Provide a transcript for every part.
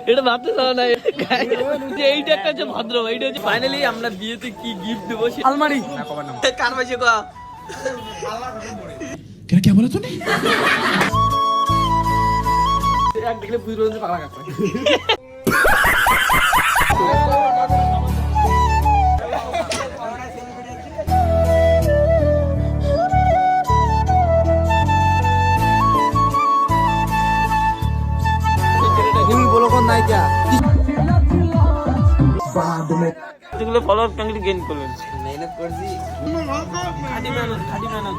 এটা ভাবতে চাও না এইটা একটা হচ্ছে ভদ্র, এইটা হচ্ছে ফাইনালি আমরা বিয়েতে কি গিফট দেবো। আলমারি কার পাশে কা क्या बोला तूने? এক দেখলে বুঝলো যে পাগলা কাকা। যেগুলো ফলোয়ার কাঙ্গি গেইন করলেন, মেহনত করছি খাটি মেহনত।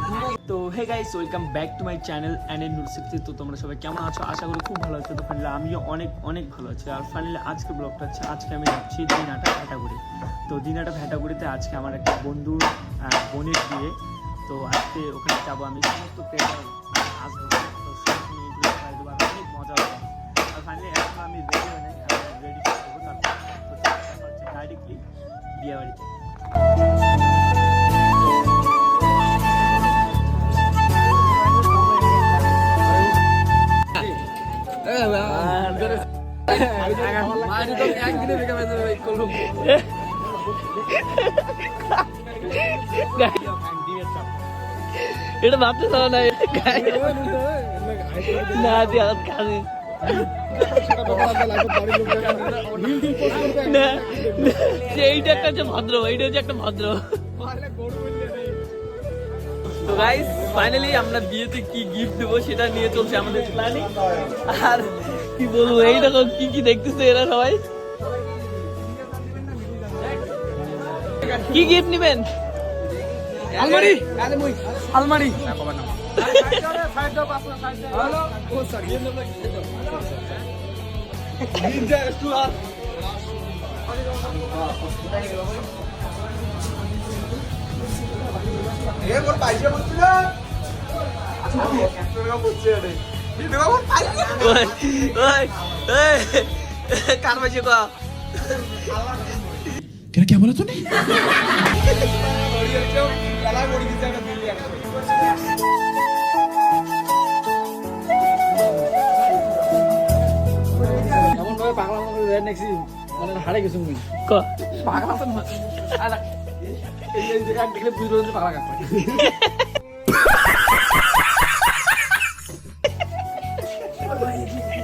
তো hey guys, welcome back to my channel NN Noor sixty. তো তোমরা সবাই কেমন আছো? আশা করি খুব ভালো আছো। তো ফাইনালি আমিও অনেক ভালো আছি। আর ফাইনালি আজকে ব্লগটা হচ্ছে, আজকে আমি যাচ্ছি দিনহাটা ভেটাগুড়ি। তো দিনহাটা ভেটাগুড়িতে আজকে আমার একটা বন্ধুর বোনের বিয়ে। তো আজকে ওখানে যাবো আমি, সমস্ত প্রেশার আসবো, তো সব নিয়ে এগুলো খাই দেবো, অনেক মজা হবে। আর ফাইনালি এখন আমি রেডি হয়ে নেই, রেডি করবো, তারপর হচ্ছে ডাইরেক্টলি বিয়ে বাড়িতে। এটা ভাবতে চাও না না দিয়ে খালি এইটা একটা হচ্ছে ভদ্র, এইটা হচ্ছে একটা ভদ্র। তো গাইস ফাইনালি আমরা বিয়েতে কি গিফট দেবো সেটা নিয়ে চলছে আমাদের প্ল্যানিং। আর কি বলবো, এই দেখো কি দেখতেছে এরা সবাই। কি গিফট নিবেন? আলমারি আলমারি কার পাশে কা क्या बोला तूने? হারে গেছো পাগলা দেখলে বুঝলো যে পাগলা কাকা।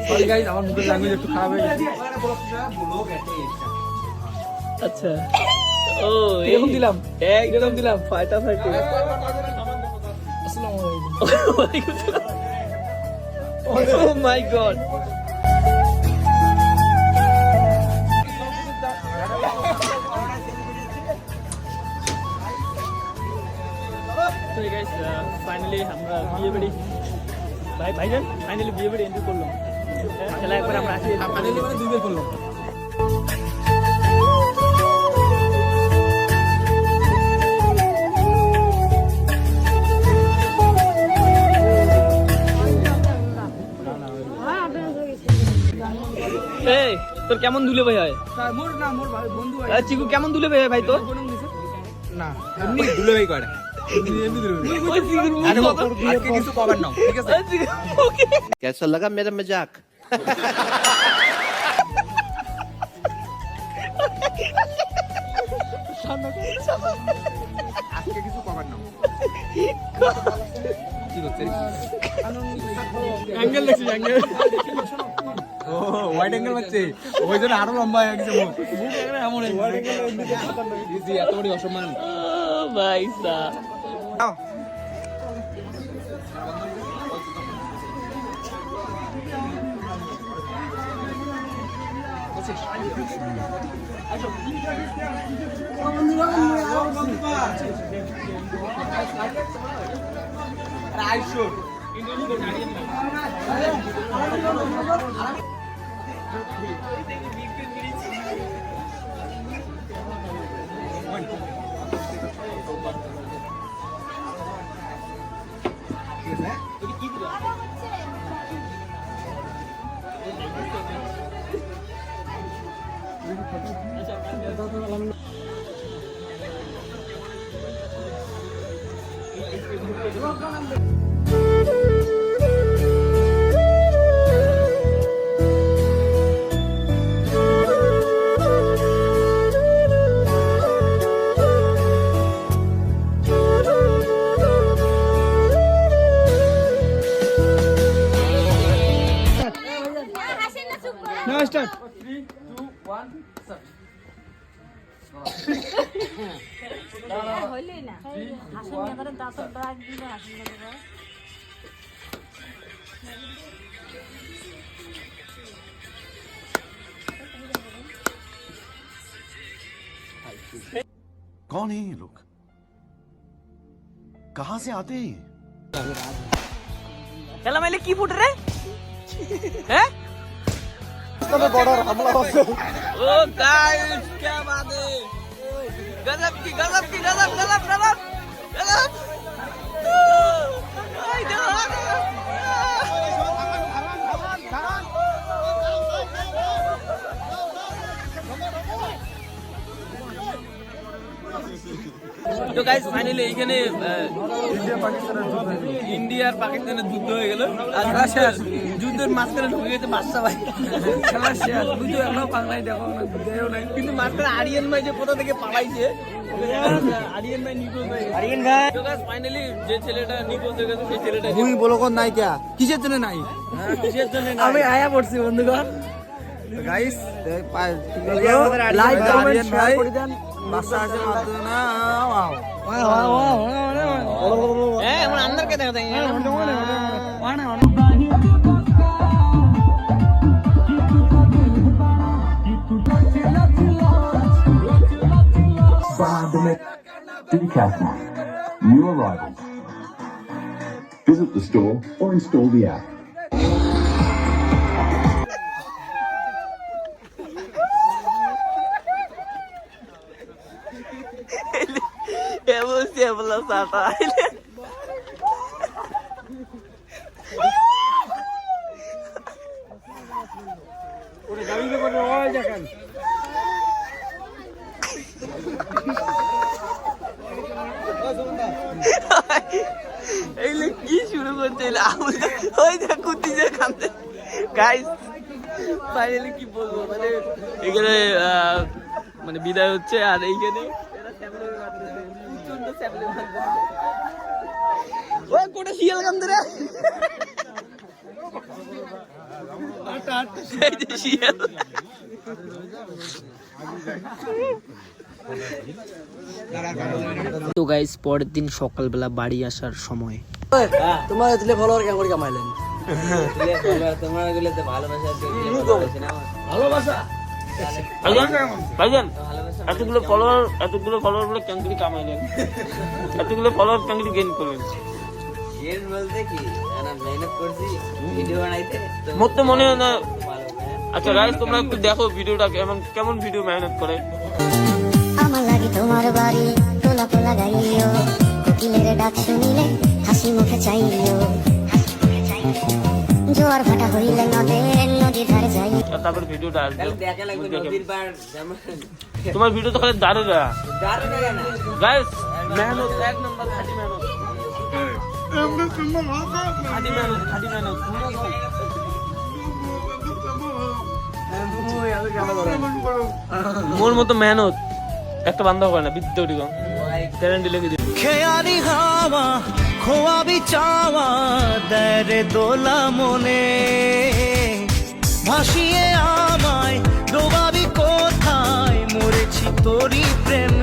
সরি গাইস, আমার মুখের ল্যাঙ্গুয়েজ একটু খারাপ হয়ে গেছে। আচ্ছা ও এরকম দিলাম, একদম দিলাম ফাটাফাটি। আসসালামু আলাইকুম। ও মাই গড। তো গাইস ফাইনালি আমরা বিয়ে বাড়ি ভাইজান ফাইনালি বিয়ে বাড়ি এন্ট্রি করলাম। খেলা একবার আমরা আসি, ফাইনালি মানে দুই বের করলাম। এই তোর কেমন দুলে ভাই হয়? মোর ভাই বন্ধু হয়। চিকু কেমন দুলে ভাই হয় ভাই তোর? না এমনি দুলে ভাই করে। कैसा लगा मेरा मजाक? ওয়াইড অ্যাঙ্গেল হচ্ছে ওই জন্য আরো লম্বা হয়ে গেছে মুখ। এত বড় অসম্মান ভাই সাহেব। নাও স্টার্ট 3 2 1 স্টার্ট হইলেই না হাসন করে দাঁতর ব্রাক দিলে হাসন করে कौन है ये लोग कहां से आते हैं ये? খেলা মাইলে কি ফুট রে হ্যাঁ बॉर्डर हमला होते ओ गाइस क्या बात है गजब की गजब की गजब गजब गजब गजब आई जान তো গাইস ফাইনালি এইখানে ইন্ডিয়া আর পাকিস্তানের যুদ্ধ হয়ে গেল আর রাশিয়ার যুদ্ধের মাঝখানে ঢুকে গেছে বাদশা ভাই খেলা শেষ বুঝো এখনো পাগলাই দেখো না বুঝেও নাই কিন্তু মাঝখানে আরিয়ান ভাই যে কোথা থেকে পালাইছে আরিয়ান ভাই নিখোঁজ হয়ে গেছে আরিয়ান ভাই তো গাইস ফাইনালি যে ছেলেটা নিখোঁজ হয়ে গেছে সেই ছেলেটা তুমি বলো কোন নাই क्या কিসের জন্য নাই কিসের জন্য আমি আয়া পড়ছি বন্ধুগণ গাইস লাইক কমেন্ট শেয়ার করে দেন বাসা আছে মাত্র না ए हम अंदर के देखते हैं Be careful. New arrivals. Visit the store or install the app. Hemos hablado sata. ওরে গাড়িতে করে ওই দেখেন এইলে কি শুরু করতে ওই দেখ কুত্তি যে কান্দে গাইস ফাইনালি কি বলবো মানে এখানে মানে বিদায় হচ্ছে আর এইখানে প্রচন্ড স্যাবলে ওই কোটা শিয়াল কান্দে রে এই যে শিয়াল তো গাইস পরের দিন সকালবেলা বাড়ি আসার সময় তোমার দিলে ফলোয়ার কেমন করে কামাইলেন তোমার গুলোতে ভালোবাসা ভাইজান এতগুলো ফলোয়ার গুলো ক্যাঙ্গরি কামাইলেন এতগুলো ফলোয়ার ক্যাঙ্গরি গেইন করলেন এর বলতে কি না মেহনত করছি ভিডিও বানাইতে মোর তো মনে হয় না আচ্ছা গাইস তোমরা একটু দেখো ভিডিওটা কেমন ভিডিও মেহনত করে আমার লাগি তোমার বাড়ি তোলা পোলা গাইও কোকিলের ডাক শুনিলে হাসি মুখে চাইও জোয়ার ভাটা হইলে নদী ধারে যাই তারপর ভিডিওটা আসবে তাহলে দেখা লাগবে নদীর পার যেমন তোমার ভিডিও তো খালি দাঁড়ে না দারুণ লাগে না গাইস মেহনত এক নম্বর খাঁটি মেহনত খাঁটি মেহনত মোর মতো মেহনত একটা বান্ধব করে না বিদ্যুৎ ট্যালেন্ট লেগে দিল খেয়ালি হাওয়া খোয়াবি চাওয়া দেরে দোলা মনে ভাসিয়ে আমায় ডোবাবি কোথায় মরেছি তোরই প্রেমে